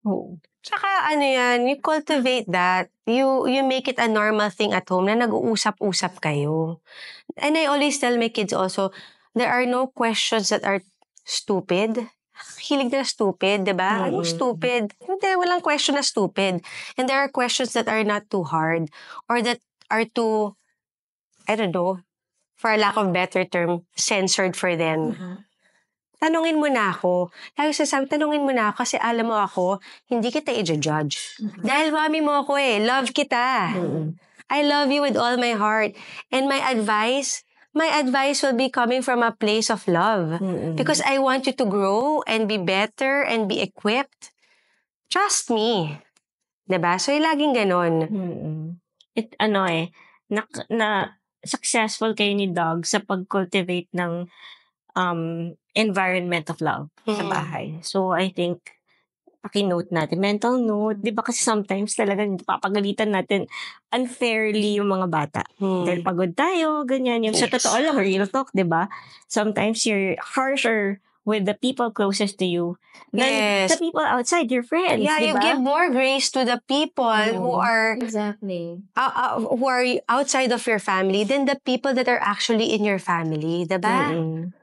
Oo. Tsaka ano yan, you cultivate that. You make it a normal thing at home na nag-uusap-usap kayo. And I always tell my kids also, there are no questions that are stupid. Hilig na stupid, di ba? Anong stupid? Hindi, walang question na stupid. And there are questions that are not too hard or that are too, I don't know, for a lack of better term, censored for them. Tanungin mo na ako. Lagi sasabi, tanungin mo na ako kasi alam mo ako, hindi kita i-judge. Dahil mami mo ako love kita. I love you with all my heart. And my advice will be coming from a place of love. Because I want you to grow and be better and be equipped. Trust me. Diba? So, laging ganon. Na successful kayo ni Dog sa pag-cultivate ng environment of love sa bahay. So, I think, paki-note natin. Mental note. Di ba kasi sometimes talagang papagalitan natin unfairly yung mga bata. Dahil pagod tayo, ganyan. Yung sa totoo lang, real talk, di ba? Sometimes you're harsher with the people closest to you than the people outside, your friends, Yeah, di you ba? give more grace to the people who are Exactly. who are outside of your family than the people that are actually in your family, diba?